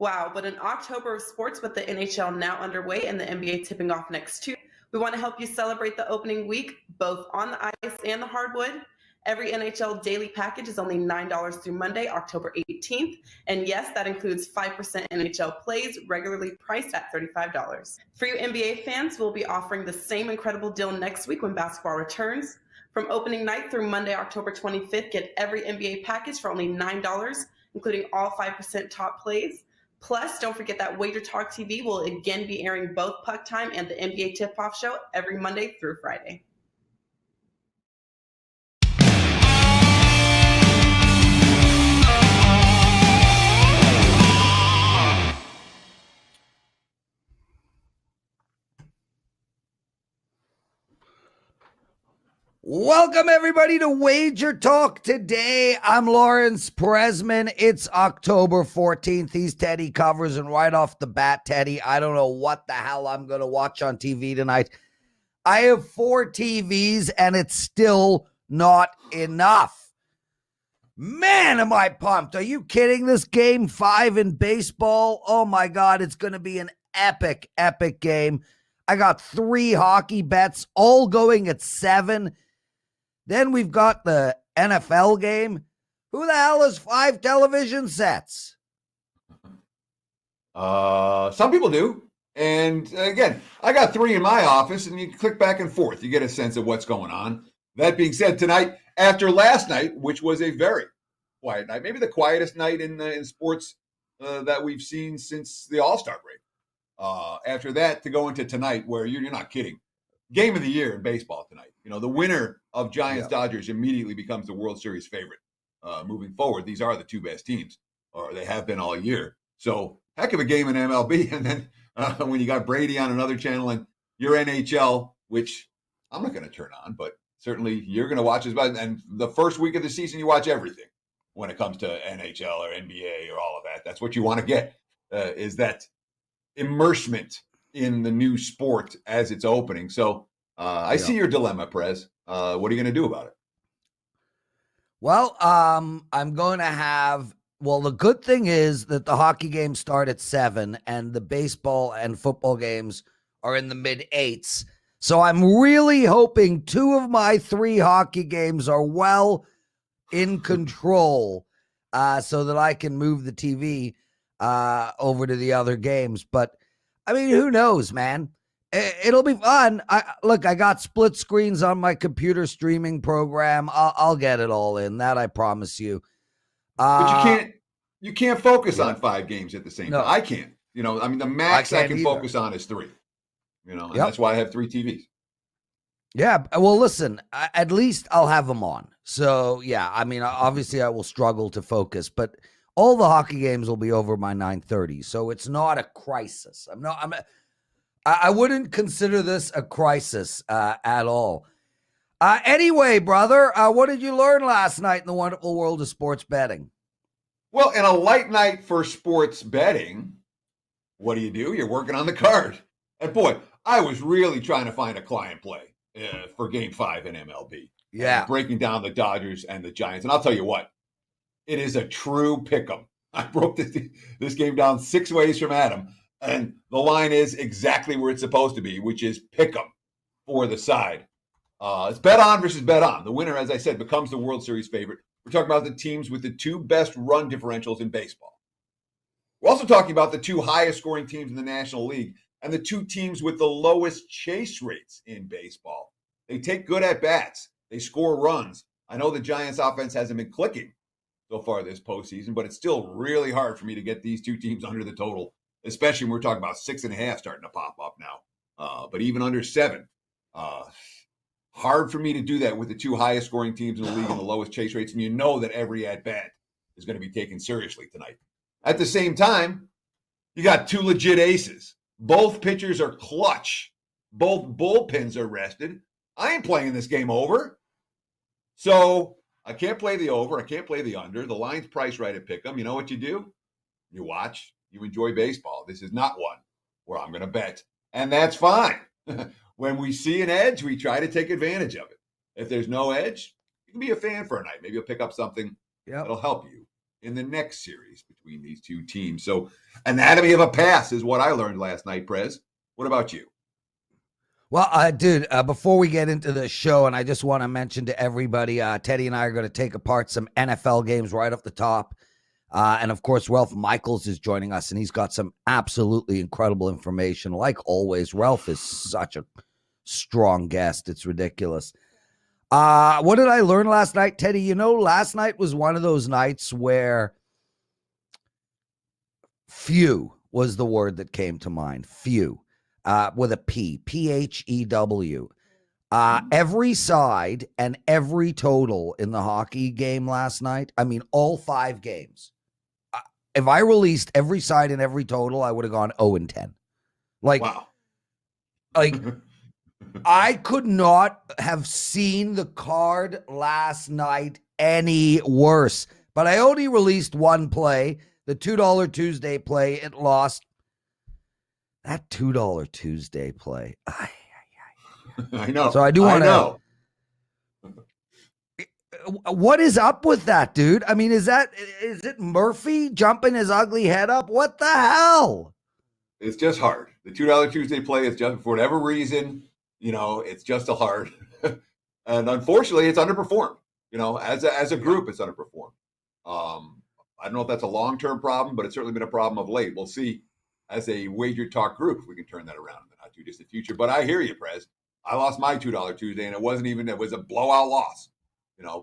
Wow, but in October of sports with the NHL now underway and the NBA tipping off next Tuesday, we want to help you celebrate the opening week, both on the ice and the hardwood. Every NHL daily package is only $9 through Monday, October 18th. And yes, that includes 5% NHL plays, regularly priced at $35. For you NBA fans, we'll be offering the same incredible deal next week when basketball returns. From opening night through Monday, October 25th, get every NBA package for only $9, including all 5% top plays. Plus, don't forget that WagerTalk TV will again be airing both Puck Time and the NBA Tip-Off Show every Monday through Friday. Welcome, everybody, to WagerTalk Today. I'm Lawrence Presman. It's October 14th. He's Teddy Covers, and right off the bat, Teddy, I don't know what the hell I'm going to watch on TV tonight. I have 4 TVs, and it's still not enough. Man, am I pumped. Are you kidding? This Game 5 in baseball, oh my God, it's going to be an epic, epic game. I got 3 hockey bets, all going at 7. Then we've got the NFL game. Who the hell has 5 television sets? Some people do. And again, I got 3 in my office, and you click back and forth. You get a sense of what's going on. That being said, tonight, after last night, which was a very quiet night, maybe the quietest night in sports that we've seen since the All-Star break. After that, to go into tonight, where you're not kidding. Game of the year in baseball tonight. You know, the winner of Giants-Dodgers immediately becomes the World Series favorite. Moving forward, these are the 2 best teams, or they have been all year. So, heck of a game in MLB. And then when you got Brady on another channel and your NHL, which I'm not going to turn on, but certainly you're going to watch as well. And the first week of the season, you watch everything when it comes to NHL or NBA or all of that. That's what you want to get, is that immersement in the new sport as it's opening. So I see your dilemma, Prez. What are you going to do about it? Well, I'm going to have, the good thing is that the hockey games start at 7 and the baseball and football games are in the mid-8s. So I'm really hoping 2 of my 3 hockey games are well in control so that I can move the TV over to the other games. But I mean, who knows, man? It'll be fun. I got split screens on my computer streaming program. I'll get it all in. That I promise you. But you can't focus on 5 games at the same time. I can't. You know, I mean, the max I can focus on is 3. You know, and that's why I have 3 TVs. Yeah. Well, listen, at least I'll have them on. So yeah, I mean, obviously I will struggle to focus, but all the hockey games will be over by 9:30, so it's not a crisis. I wouldn't consider this a crisis at all. Anyway, brother, what did you learn last night in the wonderful world of sports betting? Well, in a light night for sports betting, what do? You're working on the card. And boy, I was really trying to find a client play for Game 5 in MLB. Yeah, breaking down the Dodgers and the Giants, and I'll tell you what. It is a true pick'em. I broke this game down 6 ways from Adam, and the line is exactly where it's supposed to be, which is pick'em for the side. It's bet on versus bet on. The winner, as I said, becomes the World Series favorite. We're talking about the teams with the 2 best run differentials in baseball. We're also talking about the 2 highest scoring teams in the National League and the 2 teams with the lowest chase rates in baseball. They take good at-bats. They score runs. I know the Giants' offense hasn't been clicking so far this postseason, but it's still really hard for me to get these 2 teams under the total, especially when we're talking about 6.5 starting to pop up now. But even under 7, hard for me to do that with the 2 highest scoring teams in the league and the lowest chase rates, and you know that every at-bat is going to be taken seriously tonight. At the same time, you got 2 legit aces. Both pitchers are clutch. Both bullpens are rested. I ain't playing this game over. So I can't play the over. I can't play the under. The line's priced right at pick'em. You know what you do? You watch. You enjoy baseball. This is not one where I'm going to bet. And that's fine. When we see an edge, we try to take advantage of it. If there's no edge, you can be a fan for a night. Maybe you'll pick up something that'll help you in the next series between these two teams. So, anatomy of a pass is what I learned last night, Prez. What about you? Well, dude, before we get into the show, and I just want to mention to everybody, Teddy and I are going to take apart some NFL games right off the top. And of course, Ralph Michaels is joining us, and he's got some absolutely incredible information. Like always, Ralph is such a strong guest. It's ridiculous. What did I learn last night, Teddy? You know, last night was one of those nights where few was the word that came to mind. Few, with a P, Phew. Every side and every total in the hockey game last night. I mean, all 5 games. If I released every side and every total, I would have gone 0-10. Wow. I could not have seen the card last night any worse. But I only released one play, the $2 Tuesday play. It lost. That $2 Tuesday play. I know. So I do want to. What is up with that, dude? I mean, is it Murphy jumping his ugly head up? What the hell? It's just hard. The $2 Tuesday play is just, for whatever reason, it's just a hard. And unfortunately, it's underperformed. As a group, it's underperformed. I don't know if that's a long-term problem, but it's certainly been a problem of late. We'll see as a WagerTalk group if we can turn that around in the not too distant future. But I hear you, Prez. I lost my $2 Tuesday, and it was a blowout loss.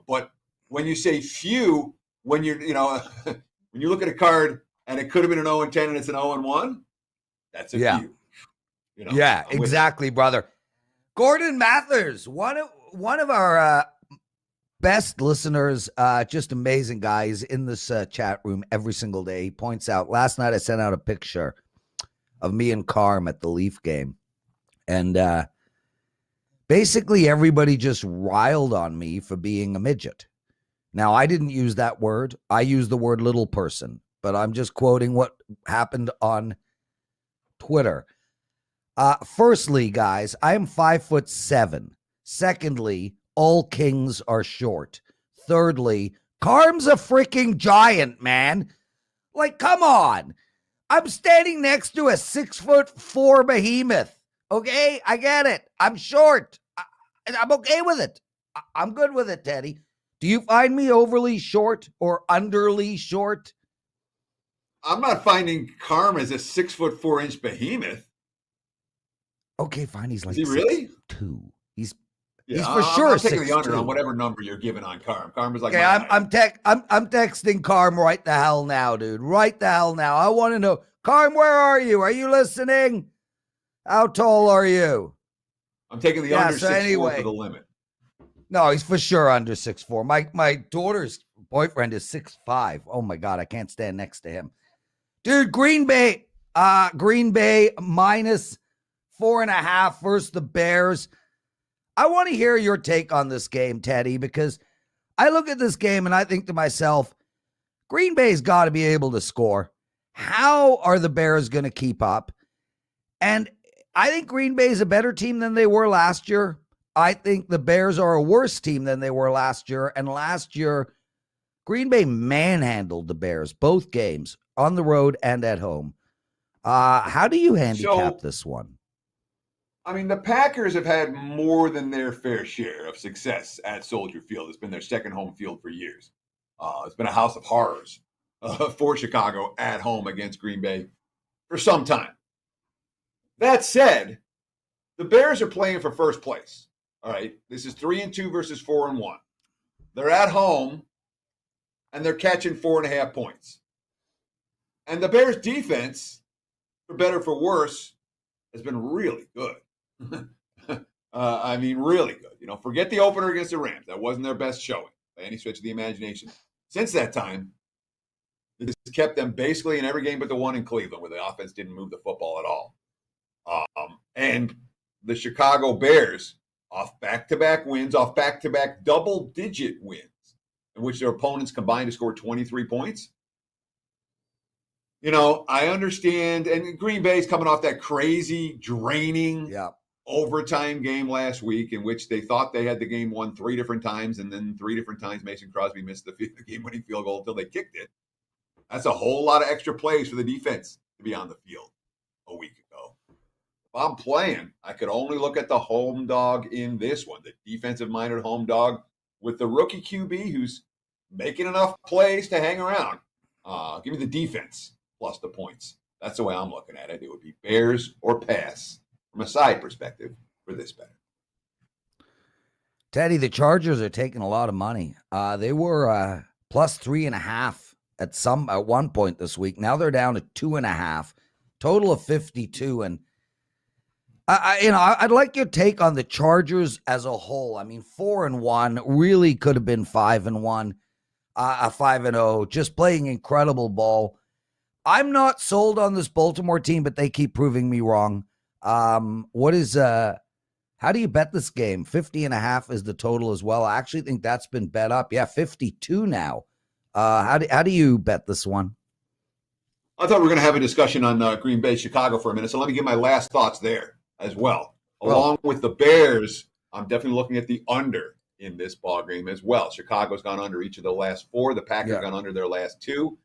But when you say few, when you're, when you look at a card and it could have been an 0-10 and it's an 0-1, that's a few. Yeah, exactly, brother. Gordon Mathers, one of our best listeners, just amazing guys in this chat room every single day. He points out, last night I sent out a picture of me and Carm at the Leaf game. And basically everybody just riled on me for being a midget. Now, I didn't use that word. I used the word little person, but I'm just quoting what happened on Twitter. Firstly, guys, I am 5'7". Secondly, all kings are short. Thirdly, Carm's a freaking giant, man. Like, come on. I'm standing next to a 6'4" behemoth. Okay, I get it. I'm short. I'm okay with it. I'm good with it, Teddy. Do you find me overly short or underly short? I'm not finding Carm as a 6'4" behemoth. Okay, fine. He's like, is he really 6'2". He's for sure. I'm taking the under on whatever number you're giving on Carm. Carm was like, okay, I'm texting Carm right the hell now, dude. Right the hell now. I want to know, Carm, where are you? Are you listening? How tall are you? I'm taking the under 6'4" for the limit. No, he's for sure under 6'4". My daughter's boyfriend is 6'5". Oh my God, I can't stand next to him. Dude, Green Bay minus 4.5 versus the Bears. I want to hear your take on this game, Teddy, because I look at this game and I think to myself, Green Bay's got to be able to score. How are the Bears going to keep up? And I think Green Bay is a better team than they were last year. I think the Bears are a worse team than they were last year. And last year, Green Bay manhandled the Bears, both games, on the road and at home. How do you handicap this one? I mean, the Packers have had more than their fair share of success at Soldier Field. It's been their second home field for years. It's been a house of horrors for Chicago at home against Green Bay for some time. That said, the Bears are playing for first place. All right, this is 3-2 versus 4-1. They're at home, and they're catching 4.5 points. And the Bears' defense, for better or for worse, has been really good. I mean, really good. Forget the opener against the Rams. That wasn't their best showing by any stretch of the imagination. Since that time, it has kept them basically in every game but the one in Cleveland, where the offense didn't move the football at all. And the Chicago Bears, off back-to-back wins, off back-to-back double-digit wins, in which their opponents combined to score 23 points. I understand, and Green Bay's coming off that crazy, draining overtime game last week in which they thought they had the game won 3 different times, and then 3 different times Mason Crosby missed the game-winning field goal until they kicked it. That's a whole lot of extra plays for the defense to be on the field a week ago. If I'm playing, I could only look at the home dog in this one, the defensive-minded home dog with the rookie QB who's making enough plays to hang around. Give me the defense plus the points. That's the way I'm looking at it. It would be Bears or pass from a side perspective for this better. Teddy, the Chargers are taking a lot of money. They were plus 3.5 at one point this week. Now they're down to 2.5, total of 52. And I'd like your take on the Chargers as a whole. I mean, 4-1 really could have been 5-1, 5-0, just playing incredible ball. I'm not sold on this Baltimore team, but they keep proving me wrong. How do you bet this game? 50.5 is the total as well. I actually think that's been bet up. Yeah, 52 now. How do you bet this one? I thought we were going to have a discussion on Green Bay, Chicago for a minute, so let me get my last thoughts there as well. Along with the Bears, I'm definitely looking at the under in this ball game as well. Chicago's gone under each of the last 4. The Packers gone under their last 2.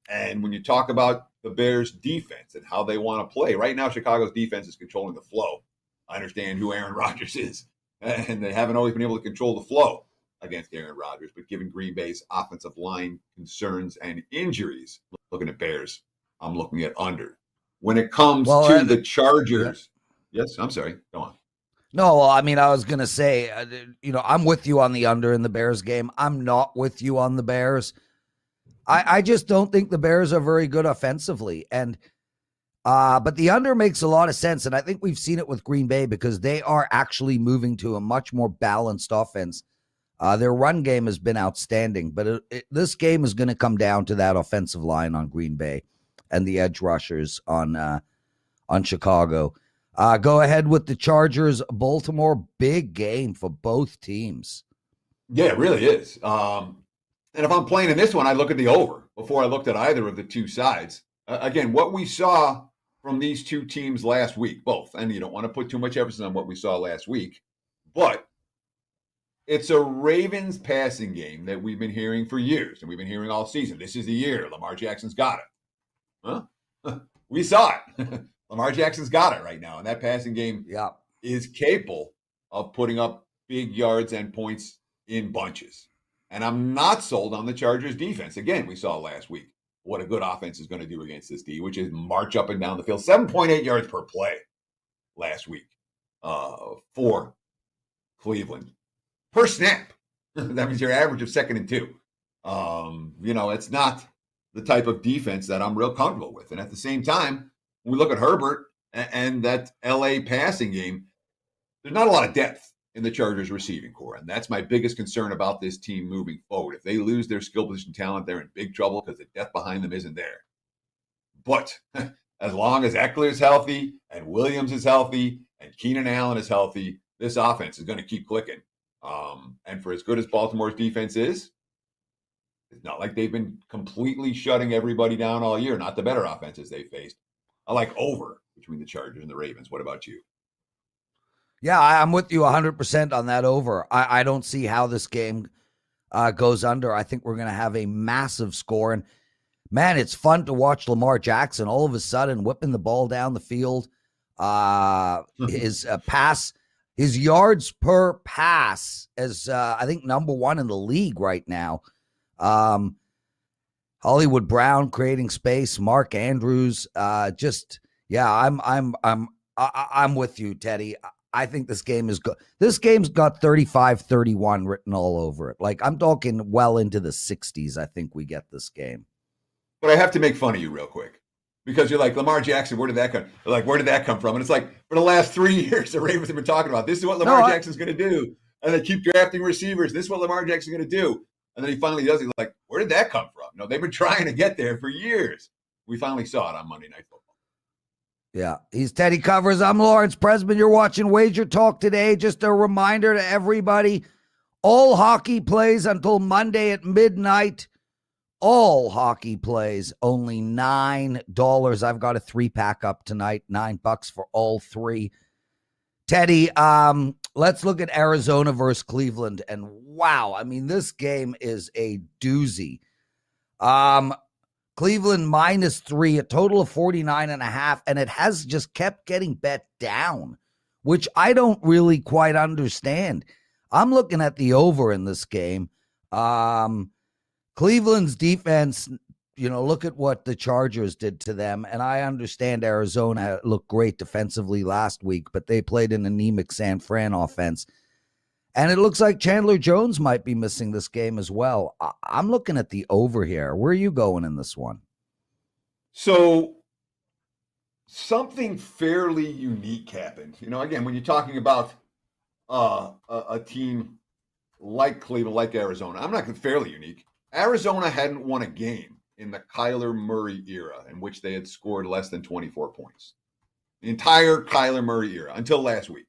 And when you talk about the Bears' defense and how they want to play, right now Chicago's defense is controlling the flow. I understand who Aaron Rodgers is, and they haven't always been able to control the flow against Aaron Rodgers. But given Green Bay's offensive line concerns and injuries, looking at Bears, I'm looking at under. When it comes to the Chargers, yes, I'm sorry, go on. No, well, I mean, I was going to say, I'm with you on the under in the Bears game. I'm not with you on the Bears. I just don't think the Bears are very good offensively. And but the under makes a lot of sense. And I think we've seen it with Green Bay because they are actually moving to a much more balanced offense. Their run game has been outstanding, but this game is going to come down to that offensive line on Green Bay and the edge rushers on Chicago. Go ahead with the Chargers, Baltimore. Big game for both teams. Yeah, it really is. And if I'm playing in this one, I look at the over before I looked at either of the two sides. Again, what we saw from these two teams last week, both, and you don't want to put too much emphasis on what we saw last week, but it's a Ravens passing game that we've been hearing for years, and we've been hearing all season. This is the year. Lamar Jackson's got it. Huh? We saw it. Lamar Jackson's got it right now, and that passing game is capable of putting up big yards and points in bunches. And I'm not sold on the Chargers defense. Again, we saw last week what a good offense is going to do against this D, which is march up and down the field. 7.8 yards per play last week for Cleveland. Per snap. That means your average of 2nd and 2. It's not the type of defense that I'm real comfortable with. And at the same time, when we look at Herbert and that LA passing game, there's not a lot of depth in the Chargers receiving core. And that's my biggest concern about this team moving forward. If they lose their skill position talent, they're in big trouble because the depth behind them isn't there. But as long as Eckler is healthy and Williams is healthy and Keenan Allen is healthy, this offense is going to keep clicking. And for as good as Baltimore's defense is, it's not like they've been completely shutting everybody down all year, not the better offenses they faced. I like over between the Chargers and the Ravens. What about you? Yeah, I'm with you 100% on that over. I don't see how this game goes under. I think we're going to have a massive score. And, man, it's fun to watch Lamar Jackson all of a sudden whipping the ball down the field. His yards per pass is, I think, number 1 in the league right now. Hollywood Brown creating space. Mark Andrews, I'm with you, Teddy. I think this game is good. This game's got 35-31 written all over it. Like, I'm talking well into the 60s. I think we get this game. But I have to make fun of you real quick because you're like, Lamar Jackson, where did that come? You're like, where did that come from? And it's like, for the last 3 years, the Ravens have been talking about this is what Lamar Jackson's going to do. And they keep drafting receivers. This is what Lamar Jackson's going to do. And then he finally does it. He's like, where did that come from? They've been trying to get there for years. We finally saw it on Monday Night Football. Yeah, he's Teddy Covers. I'm Lawrence Presman. You're watching Wager Talk Today. Just a reminder to everybody, all hockey plays until Monday at midnight. All hockey plays, only $9. I've got a 3-pack up tonight, $9 for all 3. Teddy, let's look at Arizona versus Cleveland. And wow, I mean, this game is a doozy. Cleveland -3, a total of 49.5, and it has just kept getting bet down, which I don't really quite understand. I'm looking at the over in this game. Cleveland's defense, look at what the Chargers did to them, and I understand Arizona looked great defensively last week, but they played an anemic San Fran offense. And it looks like Chandler Jones might be missing this game as well. I'm looking at the over here. Where are you going in this one? So something fairly unique happened. Again, when you're talking about a team like Cleveland, like Arizona, I'm not fairly unique. Arizona hadn't won a game in the Kyler Murray era in which they had scored less than 24 points. The entire Kyler Murray era until last week.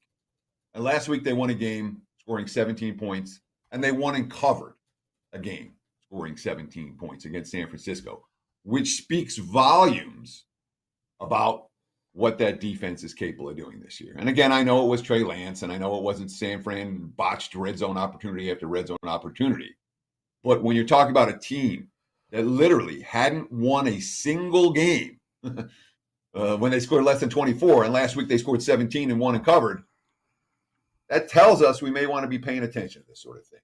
And last week they won a game scoring 17 points, and they won and covered a game scoring 17 points against San Francisco, which speaks volumes about what that defense is capable of doing this year. And again, I know it was Trey Lance, and I know it wasn't San Fran botched red zone opportunity after red zone opportunity. But when you're talking about a team that literally hadn't won a single game when they scored less than 24, and last week they scored 17 and won and covered, that tells us we may want to be paying attention to this sort of thing.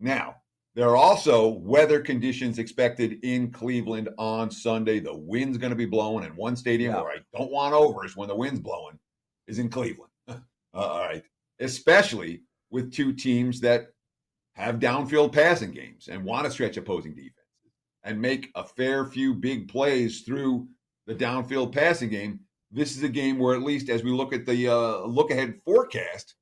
Now, there are also weather conditions expected in Cleveland on Sunday. The wind's going to be blowing, and one stadium where I don't want overs when the wind's blowing is in Cleveland. All right. Especially with two teams that have downfield passing games and want to stretch opposing defenses and make a fair few big plays through the downfield passing game. This is a game where, at least as we look at the look-ahead forecast,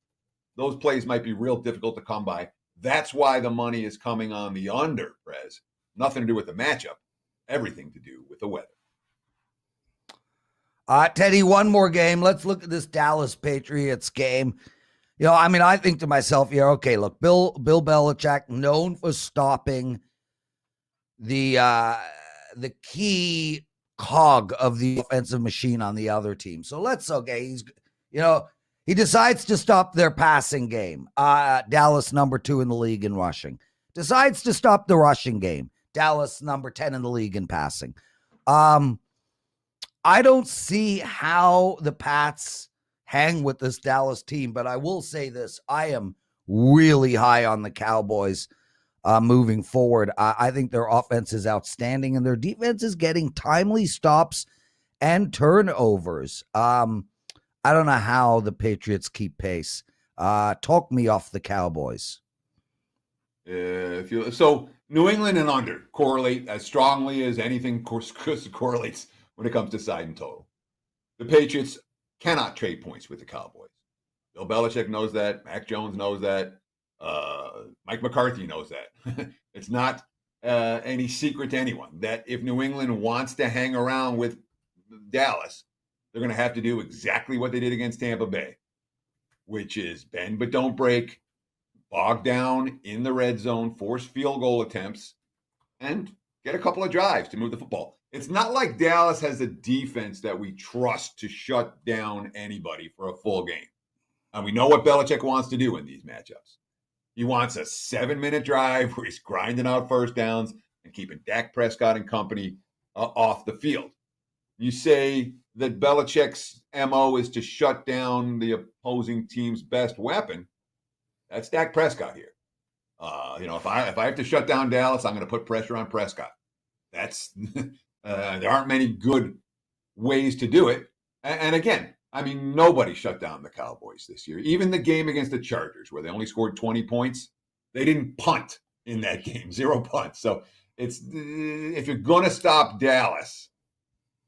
those plays might be real difficult to come by. That's why the money is coming on the under, Prez. Nothing to do with the matchup. Everything to do with the weather. Teddy, one more game. Let's look at this Dallas Patriots game. I think to myself, okay, look, Bill Belichick, known for stopping the key cog of the offensive machine on the other team. So he decides to stop their passing game. Dallas, number 2 in the league in rushing. Decides to stop the rushing game. Dallas, number 10 in the league in passing. I don't see how the Pats hang with this Dallas team, but I will say this. I am really high on the Cowboys moving forward. I think their offense is outstanding, and their defense is getting timely stops and turnovers. I don't know how the Patriots keep pace. Talk me off the Cowboys. So New England and under correlate as strongly as anything correlates when it comes to side and total. The Patriots cannot trade points with the Cowboys. Bill Belichick knows that. Mac Jones knows that. Mike McCarthy knows that. It's not any secret to anyone that if New England wants to hang around with Dallas, they're going to have to do exactly what they did against Tampa Bay, which is bend but don't break, bog down in the red zone, force field goal attempts, and get a couple of drives to move the football. It's not like Dallas has a defense that we trust to shut down anybody for a full game. And we know what Belichick wants to do in these matchups. He wants a 7-minute drive where he's grinding out first downs and keeping Dak Prescott and company off the field. You say that Belichick's MO is to shut down the opposing team's best weapon. That's Dak Prescott here. If I have to shut down Dallas, I'm going to put pressure on Prescott. That's there aren't many good ways to do it. And again, nobody shut down the Cowboys this year. Even the game against the Chargers, where they only scored 20 points, they didn't punt in that game. 0 punts. So if you're going to stop Dallas,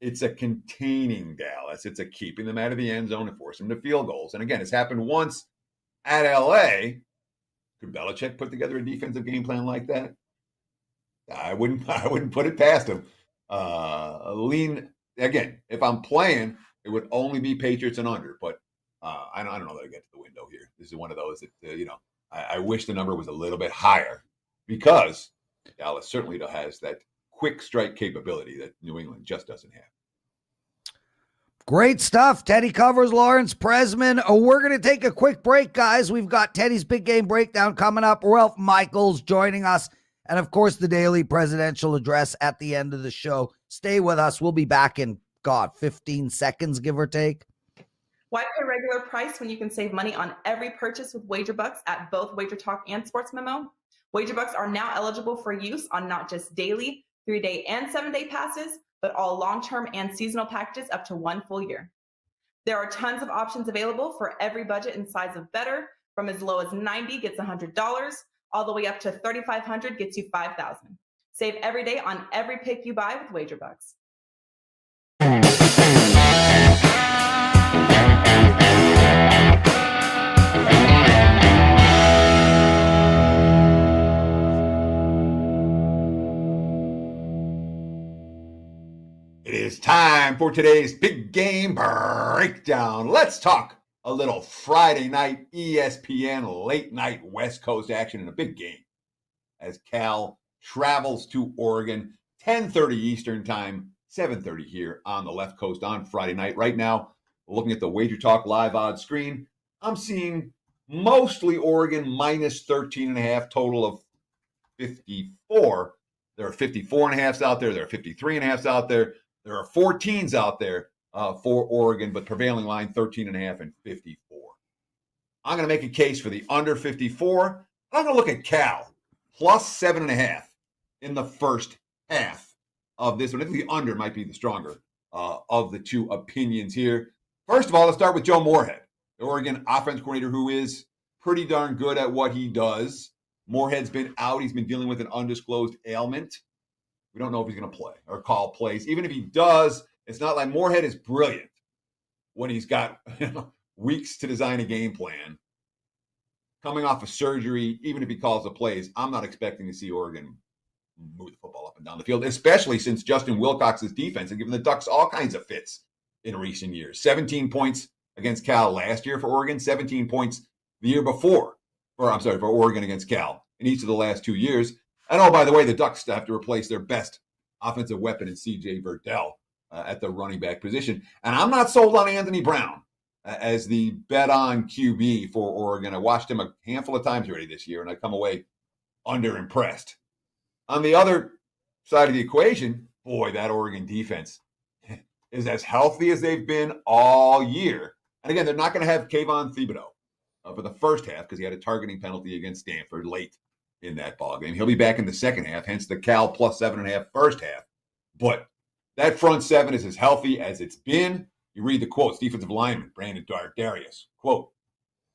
it's a containing Dallas. It's a keeping them out of the end zone and forcing them to field goals. And again, it's happened once at LA. Could Belichick put together a defensive game plan like that? I wouldn't put it past him. Lean again. If I'm playing, it would only be Patriots and under. But I don't know that I get to the window here. This is one of those that I wish the number was a little bit higher because Dallas certainly has that quick strike capability that New England just doesn't have. Great stuff. Teddy covers Lawrence Presman. We're going to take a quick break, guys. We've got Teddy's big game breakdown coming up. Ralph Michaels joining us. And, of course, the daily presidential address at the end of the show. Stay with us. We'll be back in, 15 seconds, give or take. Why pay regular price when you can save money on every purchase with WagerBucks at both WagerTalk and Sports Memo? WagerBucks are now eligible for use on not just daily, 3-day, and 7-day passes, but all long-term and seasonal packages up to 1 full year. There are tons of options available for every budget and size of bettor. From as low as $90 gets $100, all the way up to $3,500 gets you $5,000. Save every day on every pick you buy with WagerBucks. It is time for today's big game breakdown. Let's talk a little Friday night ESPN late night West Coast action in a big game as Cal travels to Oregon, 10:30 Eastern time, 7:30 here on the left coast on Friday night. Right now, looking at the WagerTalk live odds screen, I'm seeing mostly Oregon minus 13.5, total of 54. There are 54.5s out there. There are 53.5s out there. There are 14s out there for Oregon, but prevailing line 13.5 and 54. I'm going to make a case for the under 54. I'm going to look at Cal plus 7.5 in the first half of this one. I think the under might be the stronger of the two opinions here. First of all, let's start with Joe Moorhead, the Oregon offense coordinator, who is pretty darn good at what he does. Moorhead's been out. He's been dealing with an undisclosed ailment. We don't know if he's going to play or call plays. Even if he does, it's not like Moorhead is brilliant when he's got weeks to design a game plan. Coming off of surgery, even if he calls the plays, I'm not expecting to see Oregon move the football up and down the field, especially since Justin Wilcox's defense has given the Ducks all kinds of fits in recent years. 17 points against Cal last year for Oregon, 17 points the year before, for Oregon against Cal in each of the last 2 years. And oh, by the way, the Ducks have to replace their best offensive weapon in C.J. Verdell at the running back position. And I'm not sold on Anthony Brown as the bet-on QB for Oregon. I watched him a handful of times already this year, and I come away underimpressed. On the other side of the equation, boy, that Oregon defense is as healthy as they've been all year. And again, they're not going to have Kayvon Thibodeau for the first half because he had a targeting penalty against Stanford late in that ball game. He'll be back in the second half, hence the Cal plus 7.5 first half. But that front seven is as healthy as it's been. You read the quotes, defensive lineman, Brandon Darius, quote,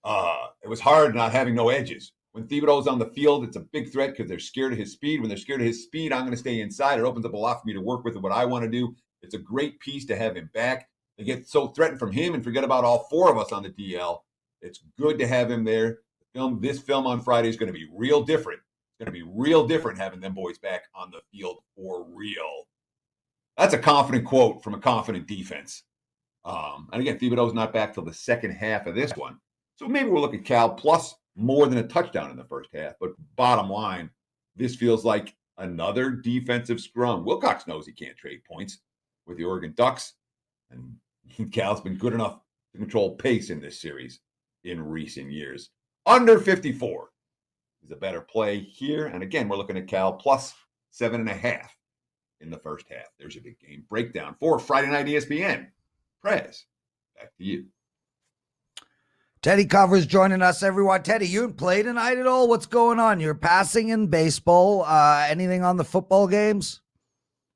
it was hard not having no edges. When Thibodeau's on the field, it's a big threat because they're scared of his speed. When they're scared of his speed, I'm going to stay inside. It opens up a lot for me to work with and what I want to do. It's a great piece to have him back. They get so threatened from him and forget about all four of us on the DL. It's good to have him there. This film on Friday is going to be real different. It's going to be real different having them boys back on the field for real. That's a confident quote from a confident defense. And again, Thibodeau's not back till the second half of this one. So maybe we'll look at Cal plus more than a touchdown in the first half. But bottom line, this feels like another defensive scrum. Wilcox knows he can't trade points with the Oregon Ducks. And Cal's been good enough to control pace in this series in recent years. Under 54 is a better play here. And again, we're looking at Cal plus 7.5 in the first half. There's your big game breakdown for Friday Night ESPN. Prez, back to you. Teddy Covers joining us, everyone. Teddy, you didn't play tonight at all? What's going on? You're passing in baseball. Anything on the football games?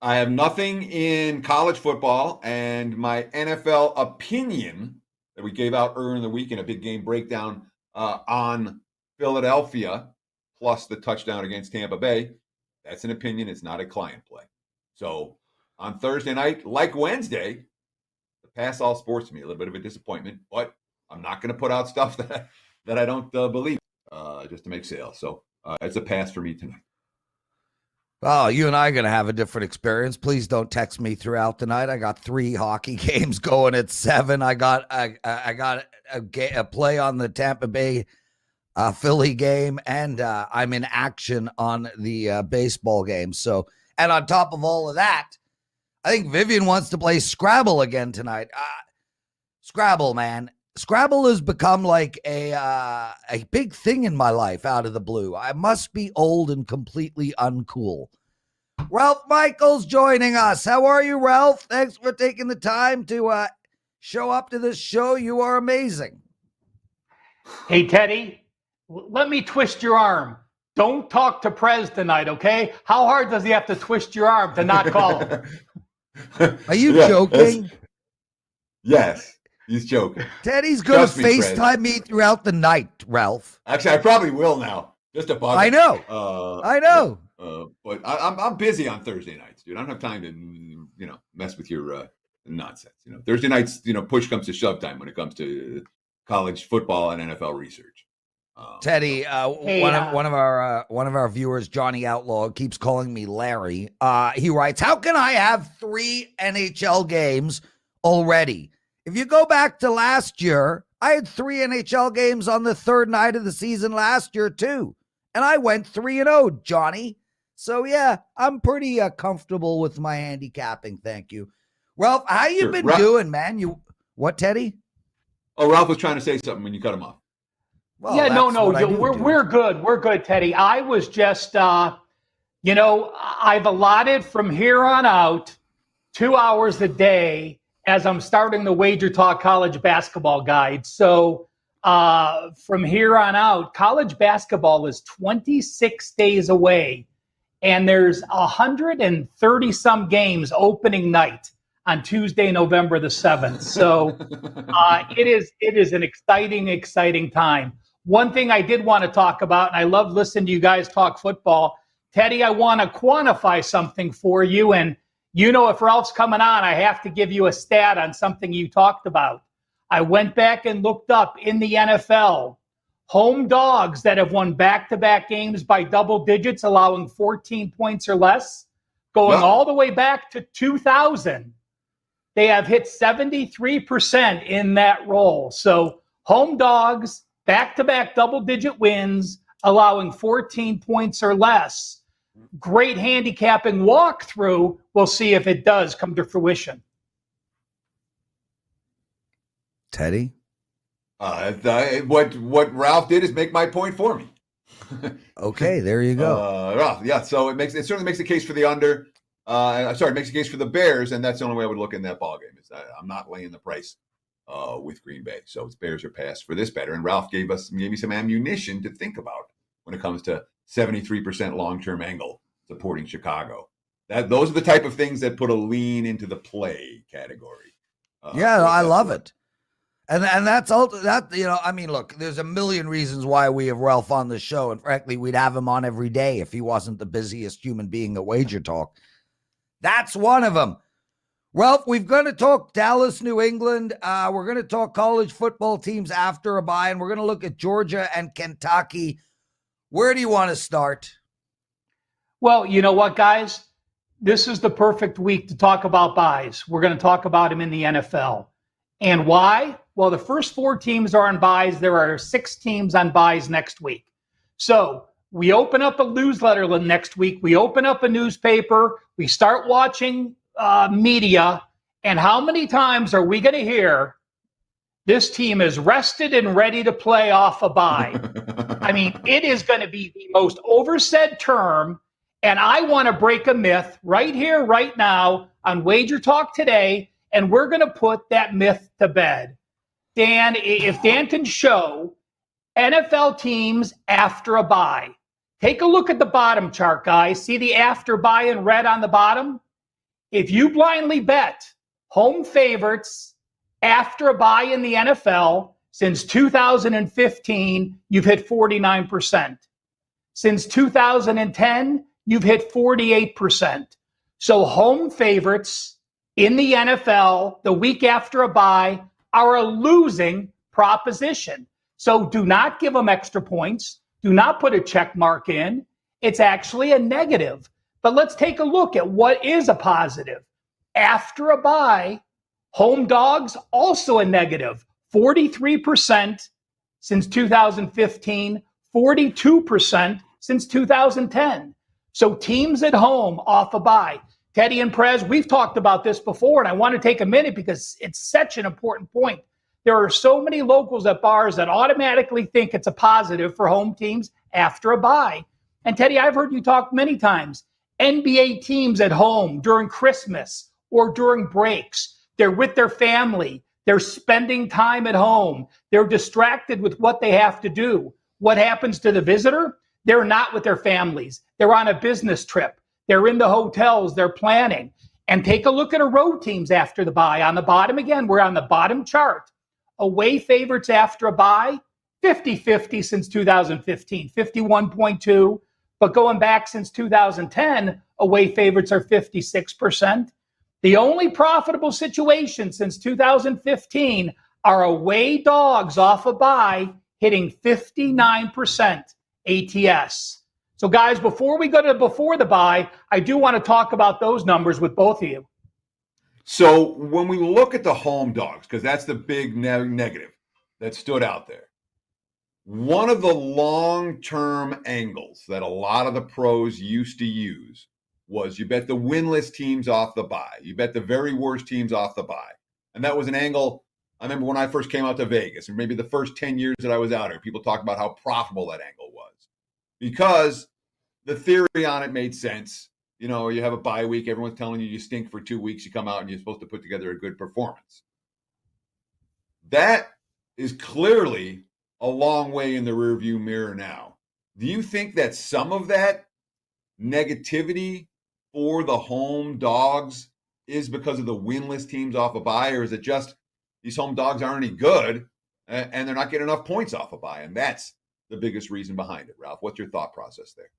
I have nothing in college football, and my NFL opinion that we gave out earlier in the week in a big game breakdown on Philadelphia, plus the touchdown against Tampa Bay, that's an opinion. It's not a client play. So on Thursday night, like Wednesday, the pass all sports to me, a little bit of a disappointment, but I'm not going to put out stuff that I don't believe just to make sales. So it's a pass for me tonight. Oh, you and I are going to have a different experience. Please don't text me throughout the night. I got 3 hockey games going at 7. I got a play on the Tampa Bay Philly game, and I'm in action on the baseball game. So, and on top of all of that, I think Vivian wants to play Scrabble again tonight. Scrabble, man. Scrabble has become like a big thing in my life out of the blue. I must be old and completely uncool. Ralph Michaels joining us. How are you, Ralph? Thanks for taking the time to show up to this show. You are amazing. Hey, Teddy, let me twist your arm. Don't talk to Prez tonight, okay? How hard does he have to twist your arm to not call him? Are you joking? Yes, he's joking. Teddy's going to Trust me, FaceTime me throughout the night, Ralph. Actually, I probably will now. Just a bug. I know. I know. But I'm busy on Thursday nights, dude. I don't have time to mess with your nonsense. Thursday nights, push comes to shove time when it comes to college football and NFL research. Teddy, one of our viewers, Johnny Outlaw, keeps calling me Larry. He writes, "How can I have 3 NHL games already? If you go back to last year, I had 3 NHL games on the 3rd night of the season last year too, and I went 3-0, Johnny. So yeah, I'm pretty comfortable with my handicapping. Thank you, Ralph. How you been doing, man? What, Teddy? Oh, Ralph was trying to say something when you cut him off. Well, yeah, no, we're good. We're good, Teddy. I was just, I've allotted from here on out 2 hours a day as I'm starting the WagerTalk College Basketball Guide. So from here on out, college basketball is 26 days away, and there's 130 some games opening night on Tuesday, November the 7th. So it is an exciting time. One thing I did want to talk about, and I love listening to you guys talk football, Teddy, I want to quantify something for you. And if Ralph's coming on, I have to give you a stat on something you talked about. I went back and looked up in the NFL, home dogs that have won back-to-back games by double digits, allowing 14 points or less, going all the way back to 2000. They have hit 73% in that role. So home dogs, back-to-back double-digit wins, allowing 14 points or less. Great handicapping walkthrough. We'll see if it does come to fruition. Teddy? What Ralph did is make my point for me. Okay, there you go. So it certainly makes the case for the under. It makes the case for the Bears, and that's the only way I would look in that ballgame. I'm not laying the price with Green Bay. So it's Bears or pass for this better. And Ralph gave me some ammunition to think about when it comes to 73% long-term angle supporting Chicago. Those are the type of things that put a lean into the play category. I love it. And that's look, there's a million reasons why we have Ralph on the show. And frankly, we'd have him on every day if he wasn't the busiest human being at WagerTalk. That's one of them. Ralph, we're going to talk Dallas, New England. We're going to talk college football teams after a bye, and we're going to look at Georgia and Kentucky. Where do you want to start? Well, you know what, guys? This is the perfect week to talk about buys. We're going to talk about them in the NFL. And why? Well, the first 4 teams are on buys. There are 6 teams on buys next week. So we open up a newsletter next week. We open up a newspaper. We start watching media. And how many times are we going to hear this team is rested and ready to play off a bye? I mean, it is going to be the most oversaid term. And I want to break a myth right here, right now on WagerTalk Today. And we're going to put that myth to bed. Dan, if Dan can show NFL teams after a bye, take a look at the bottom chart, guys. See the after bye in red on the bottom? If you blindly bet home favorites after a bye in the NFL, since 2015, you've hit 49%. Since 2010, you've hit 48%. So home favorites in the NFL the week after a bye are a losing proposition. So do not give them extra points. Do not put a check mark in. It's actually a negative. But let's take a look at what is a positive. After a bye, home dogs also a negative. 43% since 2015, 42% since 2010. So teams at home off a bye. Teddy and Prez, we've talked about this before, and I want to take a minute because it's such an important point. There are so many locals at bars that automatically think it's a positive for home teams after a bye. And Teddy, I've heard you talk many times. NBA teams at home during Christmas or during breaks. They're with their family. They're spending time at home. They're distracted with what they have to do. What happens to the visitor? They're not with their families. They're on a business trip. They're in the hotels. They're planning. And take a look at our road teams after the bye. On the bottom again, we're on the bottom chart. Away favorites after a bye, 50-50 since 2015, 51.2. But going back since 2010, away favorites are 56%. The only profitable situation since 2015 are away dogs off a bye hitting 59% ATS. So guys, before we go to before the bye, I do want to talk about those numbers with both of you. So when we look at the home dogs, because that's the big negative that stood out there, one of the long-term angles that a lot of the pros used to use was you bet the winless teams off the bye. You bet the very worst teams off the bye. And that was an angle, I remember when I first came out to Vegas, or maybe the first 10 years that I was out here, people talk about how profitable that angle was. Because the theory on it made sense. You know, you have a bye week, everyone's telling you stink for 2 weeks, you come out and you're supposed to put together a good performance. That is clearly a long way in the rearview mirror now. Do you think that some of that negativity for the home dogs is because of the winless teams off a bye, or is it just these home dogs aren't any good and they're not getting enough points off a bye? And that's the biggest reason behind it. Ralph, what's your thought process there?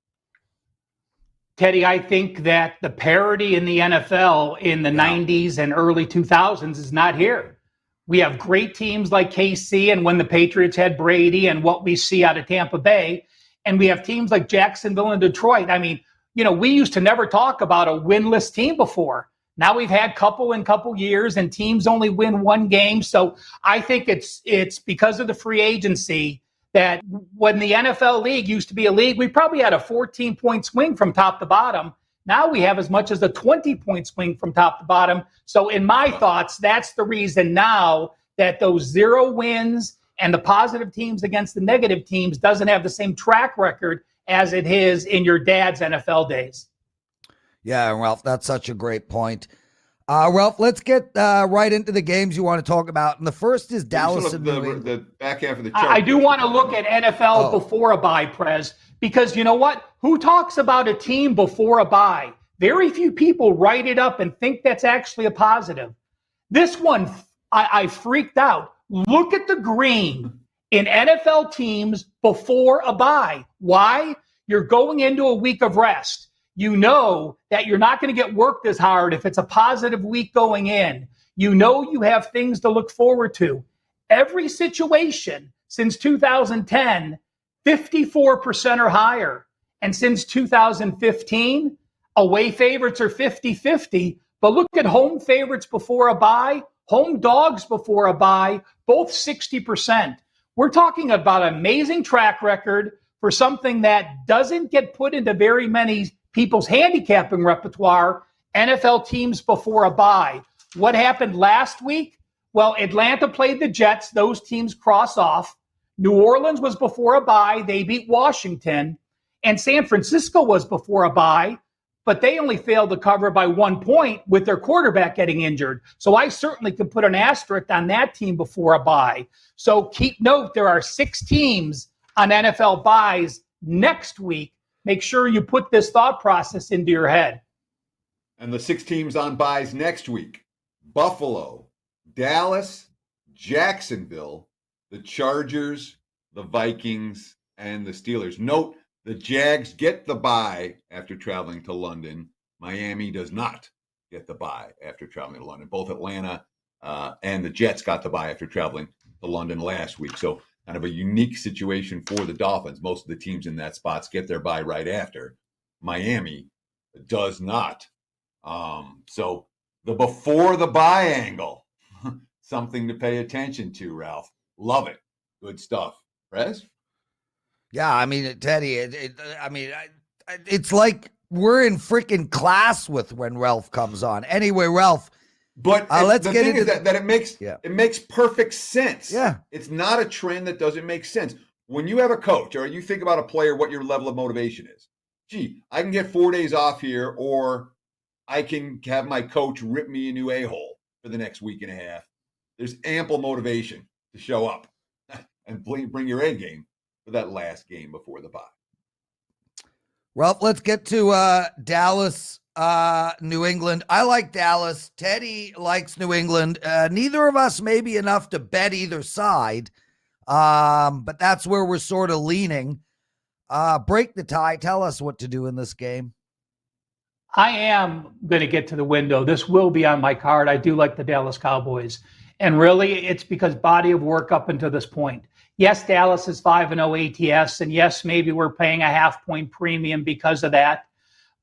Teddy, I think that the parity in the NFL in the 90s and early 2000s is not here. We have great teams like KC and when the Patriots had Brady and what we see out of Tampa Bay. And we have teams like Jacksonville and Detroit. I mean, you know, we used to never talk about a winless team before. Now we've had couple years and teams only win one game. So I think it's because of the free agency that when the NFL league used to be a league, we probably had a 14-point swing from top to bottom. Now we have as much as a 20-point swing from top to bottom. So in my thoughts, that's the reason now that those 0 wins and the positive teams against the negative teams doesn't have the same track record as it is in your dad's NFL days. Yeah, Ralph, that's such a great point. Ralph, let's get right into the games you want to talk about. And the first is Dallas and New England. The back half of the chart. I do want to look at NFL before a bye, Prez, because you know what? Who talks about a team before a bye? Very few people write it up and think that's actually a positive. This one, I freaked out. Look at the green in NFL teams before a bye. Why? You're going into a week of rest. You know that you're not going to get worked as hard if it's a positive week going in. You know you have things to look forward to. Every situation since 2010, 54% or higher. And since 2015, away favorites are 50-50. But look at home favorites before a bye, home dogs before a bye, both 60%. We're talking about an amazing track record for something that doesn't get put into very many people's handicapping repertoire, NFL teams before a bye. What happened last week? Well, Atlanta played the Jets. Those teams cross off. New Orleans was before a bye. They beat Washington. And San Francisco was before a bye, but they only failed to cover by 1 point with their quarterback getting injured. So I certainly could put an asterisk on that team before a bye. So keep note, there are 6 teams on NFL byes next week. Make sure you put this thought process into your head. And the 6 teams on byes next week: Buffalo, Dallas, Jacksonville, the Chargers, the Vikings, and the Steelers. Note, the Jags get the bye after traveling to London. Miami does not get the bye after traveling to London. Both Atlanta and the Jets got the bye after traveling to London last week. So kind of a unique situation for the Dolphins. Most of the teams in that spots get their bye right after. Miami does not. So the before the bye angle, something to pay attention to, Ralph. Love it. Good stuff. Prez? Yeah, I mean, Teddy, it's like we're in freaking class with when Ralph comes on. Anyway, Ralph, but let's get into that it makes perfect sense. Yeah. It's not a trend that doesn't make sense. When you have a coach or you think about a player, what your level of motivation is, gee, I can get 4 days off here, or I can have my coach rip me a new a-hole for the next week and a half. There's ample motivation to show up and bring your A game for that last game before the bye. Ralph, let's get to Dallas, New England. I like Dallas. Teddy likes New England. Neither of us may be enough to bet either side, but that's where we're sort of leaning. Break the tie. Tell us what to do in this game. I am going to get to the window. This will be on my card. I do like the Dallas Cowboys. And really, it's because body of work up until this point. Yes, Dallas is 5-0 ATS, and yes, maybe we're paying a half-point premium because of that.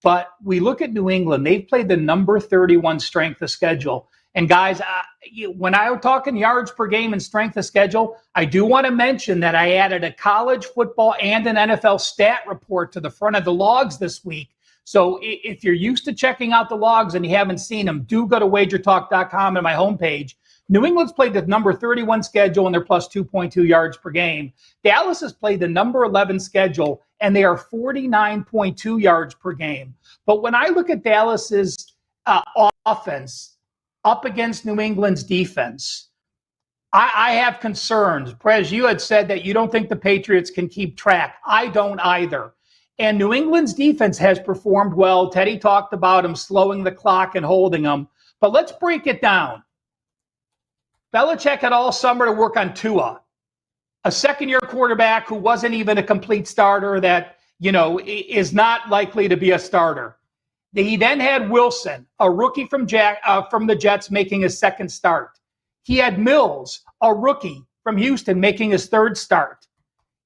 But we look at New England. They've played the number 31 strength of schedule. And guys, when I was talking yards per game and strength of schedule, I do want to mention that I added a college football and an NFL stat report to the front of the logs this week. So if you're used to checking out the logs and you haven't seen them, do go to WagerTalk.com and my homepage. New England's played the number 31 schedule and they're plus 2.2 yards per game. Dallas has played the number 11 schedule and they are 49.2 yards per game. But when I look at Dallas's offense up against New England's defense, I have concerns. Prez, you had said that you don't think the Patriots can keep track. I don't either. And New England's defense has performed well. Teddy talked about them slowing the clock and holding them. But let's break it down. Belichick had all summer to work on Tua, a second-year quarterback who wasn't even a complete starter that, is not likely to be a starter. He then had Wilson, a rookie from the Jets, making his second start. He had Mills, a rookie from Houston, making his third start.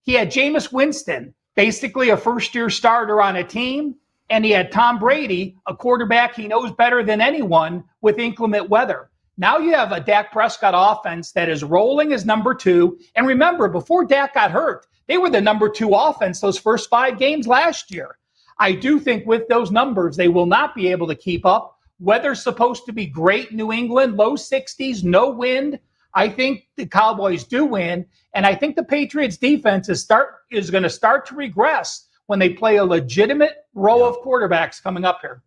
He had Jameis Winston, basically a first-year starter on a team, and he had Tom Brady, a quarterback he knows better than anyone with inclement weather. Now you have a Dak Prescott offense that is rolling as number 2. And remember, before Dak got hurt, they were the number 2 offense those first 5 games last year. I do think with those numbers, they will not be able to keep up. Weather's supposed to be great in New England, low 60s, no wind. I think the Cowboys do win. And I think the Patriots defense is going to start to regress when they play a legitimate row of quarterbacks coming up here.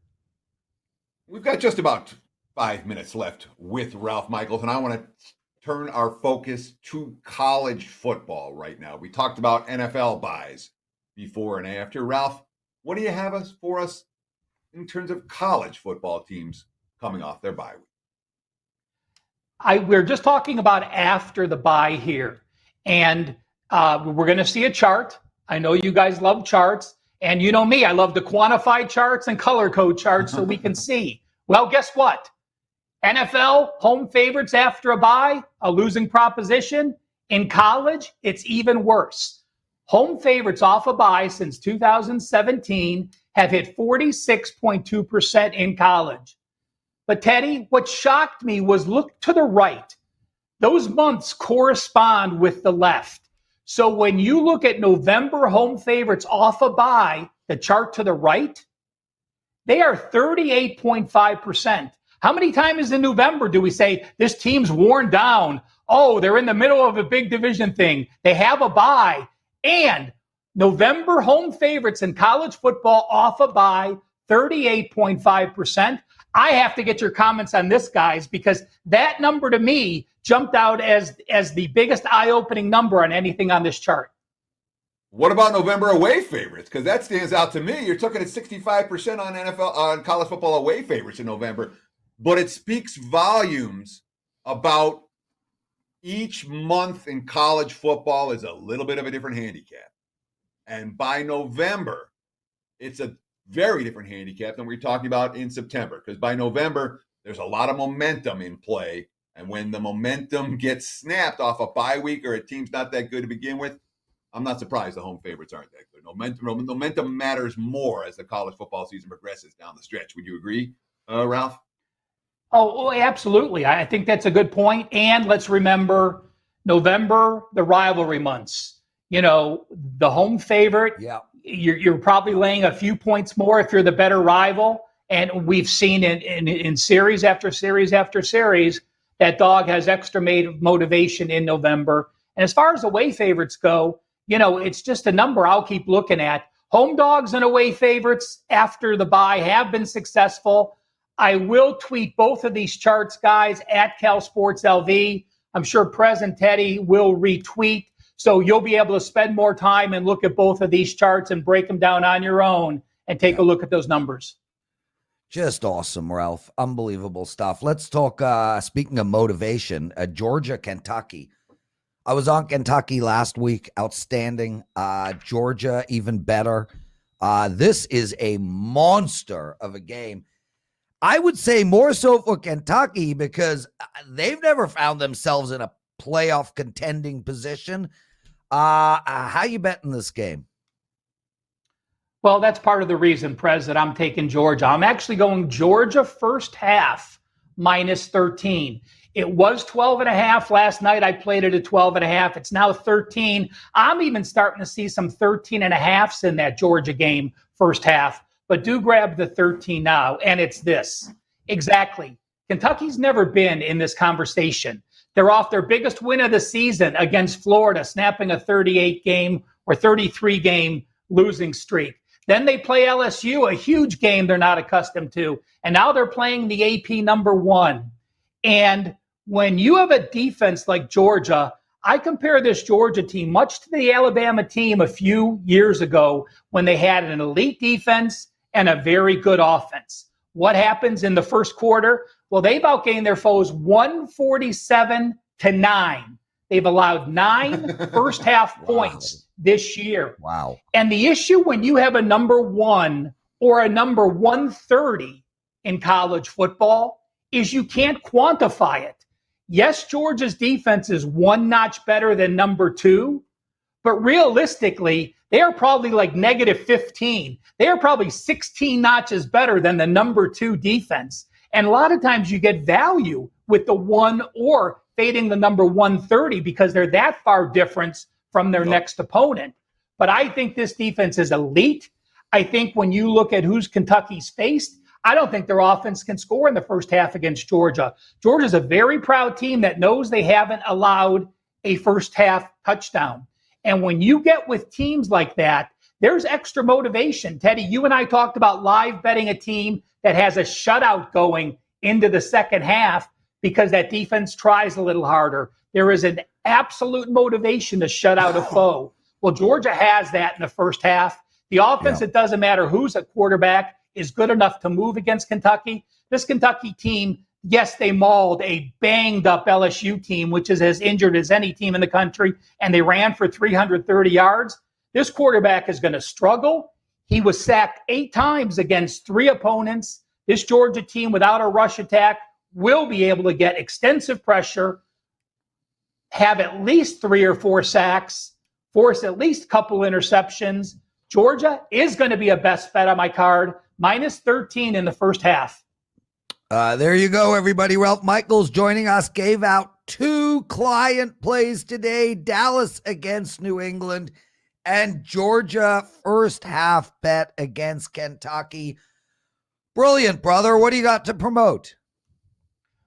We've got just about 5 minutes left with Ralph Michaels, and I want to turn our focus to college football right now. We talked about NFL buys before and after. Ralph, what do you have for us in terms of college football teams coming off their bye week? We're just talking about after the bye here, and we're going to see a chart. I know you guys love charts, and you know me, I love to quantify charts and color code charts so we can see. Well, guess what? NFL, home favorites after a bye, a losing proposition. In college, it's even worse. Home favorites off a bye since 2017 have hit 46.2% in college. But Teddy, what shocked me was look to the right. Those months correspond with the left. So when you look at November home favorites off a bye, the chart to the right, they are 38.5%. How many times in November do we say this team's worn down? Oh, they're in the middle of a big division thing. They have a bye. And November home favorites in college football off a bye, 38.5%. I have to get your comments on this, guys, because that number to me jumped out as the biggest eye-opening number on anything on this chart. What about November away favorites? Because that stands out to me. You're talking at 65% on college football away favorites in November. But it speaks volumes about each month in college football is a little bit of a different handicap. And by November, it's a very different handicap than we're talking about in September. Because by November, there's a lot of momentum in play. And when the momentum gets snapped off a bye week or a team's not that good to begin with, I'm not surprised the home favorites aren't that good. Momentum matters more as the college football season progresses down the stretch. Would you agree, Ralph? Oh, absolutely. I think that's a good point. And let's remember November, the rivalry months. The home favorite, you're probably laying a few points more if you're the better rival. And we've seen in series after series after series, that dog has extra motivation in November. And as far as away favorites go, it's just a number I'll keep looking at. Home dogs and away favorites after the bye have been successful. I will tweet both of these charts, guys, at Cal Sports LV. I'm sure Prez and Teddy will retweet. So you'll be able to spend more time and look at both of these charts and break them down on your own and take a look at those numbers. Just awesome, Ralph. Unbelievable stuff. Let's talk, speaking of motivation, Georgia, Kentucky. I was on Kentucky last week. Outstanding. Georgia, even better. This is a monster of a game. I would say more so for Kentucky because they've never found themselves in a playoff contending position. How you betting this game? Well, that's part of the reason, Prez, that I'm taking Georgia. I'm actually going Georgia first half minus 13. It was 12.5 last night. I played it at 12.5. It's now 13. I'm even starting to see some 13.5s in that Georgia game first half. But do grab the 13 now. And it's this. Exactly. Kentucky's never been in this conversation. They're off their biggest win of the season against Florida, snapping a 38-game or 33-game losing streak. Then they play LSU, a huge game they're not accustomed to. And now they're playing the AP number 1. And when you have a defense like Georgia, I compare this Georgia team much to the Alabama team a few years ago when they had an elite defense and a very good offense. What happens in the first quarter? Well, they've outgained their foes 147-9. They've allowed 9 first half points this year. Wow. And the issue when you have a number 1 or a number 130 in college football is you can't quantify it. Yes, Georgia's defense is one notch better than number 2, but realistically, they are probably like negative 15. They are probably 16 notches better than the number 2 defense. And a lot of times you get value with the 1 or fading the number 130 because they're that far difference from their next opponent. But I think this defense is elite. I think when you look at who's Kentucky's faced, I don't think their offense can score in the first half against Georgia. Georgia's a very proud team that knows they haven't allowed a first half touchdown. And when you get with teams like that, there's extra motivation. Teddy, you and I talked about live betting a team that has a shutout going into the second half because that defense tries a little harder. There is an absolute motivation to shut out a foe. Well, Georgia has that in the first half. The offense, it doesn't matter who's at quarterback, is good enough to move against Kentucky. This Kentucky team, yes, they mauled a banged-up LSU team, which is as injured as any team in the country, and they ran for 330 yards. This quarterback is going to struggle. He was sacked 8 times against 3 opponents. This Georgia team, without a rush attack, will be able to get extensive pressure, have at least 3 or 4 sacks, force at least a couple interceptions. Georgia is going to be a best bet on my card, minus 13 in the first half. There you go, everybody. Ralph Michaels joining us. Gave out 2 client plays today. Dallas against New England and Georgia first half bet against Kentucky. Brilliant, brother. What do you got to promote?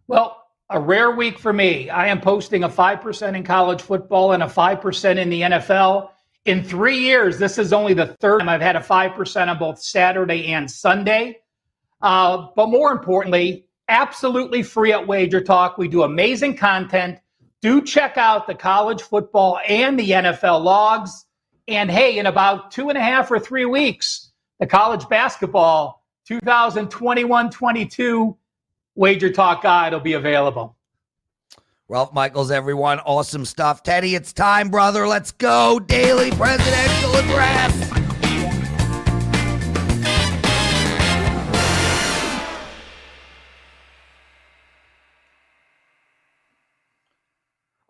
Well, a rare week for me. I am posting a 5% in college football and a 5% in the NFL. In 3 years, this is only the third time I've had a 5% on both Saturday and Sunday. But more importantly, absolutely free at WagerTalk. We do amazing content. Do check out the college football and the NFL logs. And hey, in about 2.5 or 3 weeks, the college basketball 2021-22 WagerTalk guide will be available. Ralph Michaels, everyone. Awesome stuff. Teddy, it's time, brother. Let's go. Daily presidential address.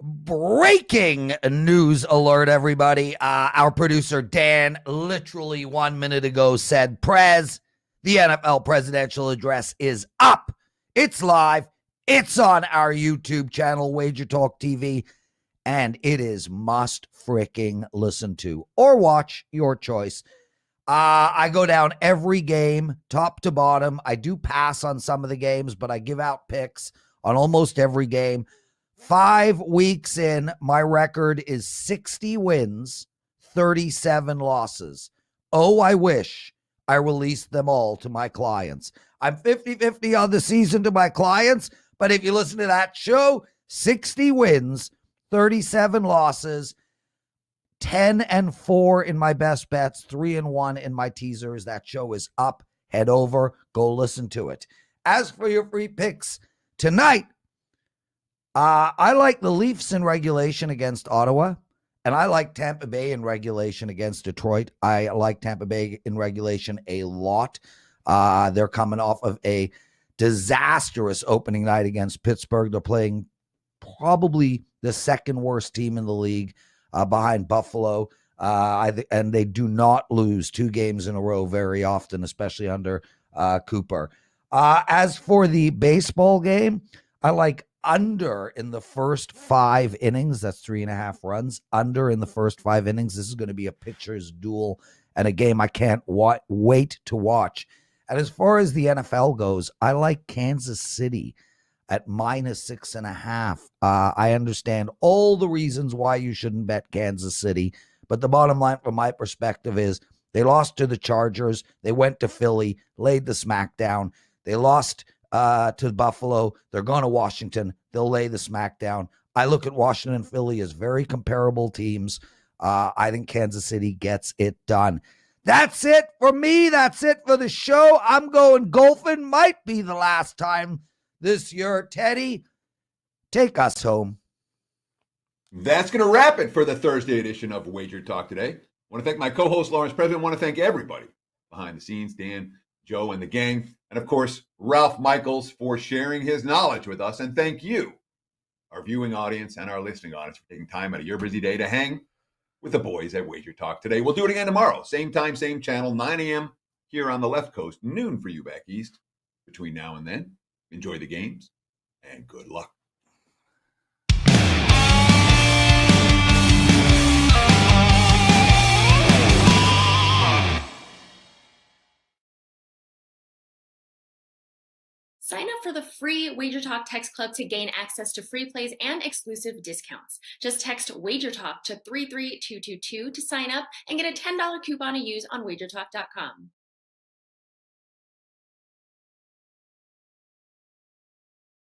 Breaking news alert, everybody. Our producer, Dan, literally 1 minute ago said, Prez, the NFL presidential address is up. It's live. It's on our YouTube channel, WagerTalk TV, and it is must freaking listen to or watch, your choice. I go down every game, top to bottom. I do pass on some of the games, but I give out picks on almost every game. 5 weeks in, my record is 60 wins, 37 losses. Oh, I wish I released them all to my clients. I'm 50-50 on the season to my clients, but if you listen to that show, 60 wins, 37 losses, 10-4 in my best bets, 3-1 in my teasers. That show is up. Head over, go listen to it. As for your free picks tonight, I like the Leafs in regulation against Ottawa, and I like Tampa Bay in regulation against Detroit. I like Tampa Bay in regulation a lot. They're coming off of a disastrous opening night against Pittsburgh. They're playing probably the second worst team in the league behind Buffalo. And they do not lose 2 games in a row very often, especially under Cooper. As for the baseball game, I like under in the first 5 innings. That's 3.5 runs. Under in the first 5 innings. This is going to be a pitcher's duel and a game I can't wait to watch. And as far as the NFL goes, I like Kansas City at -6.5. I understand all the reasons why you shouldn't bet Kansas City, but the bottom line from my perspective is they lost to the Chargers. They went to Philly, laid the smackdown. They lost to Buffalo. They're going to Washington. They'll lay the smackdown. I look at Washington and Philly as very comparable teams. I think Kansas City gets it done. That's it for me. That's it for the show. I'm going golfing. Might be the last time this year. Teddy, take us home. That's going to wrap it for the Thursday edition of Wager Talk Today. I want to thank my co-host, Lawrence President. I want to thank everybody behind the scenes, Dan, Joe, and the gang. And, of course, Ralph Michaels for sharing his knowledge with us. And thank you, our viewing audience and our listening audience, for taking time out of your busy day to hang with the boys at Wager Talk Today. We'll do it again tomorrow. Same time, same channel, 9 a.m. here on the left coast, noon for you back east. Between now and then, enjoy the games and good luck. Sign up for the free WagerTalk text club to gain access to free plays and exclusive discounts. Just text WagerTalk to 33222 to sign up and get a $10 coupon to use on WagerTalk.com.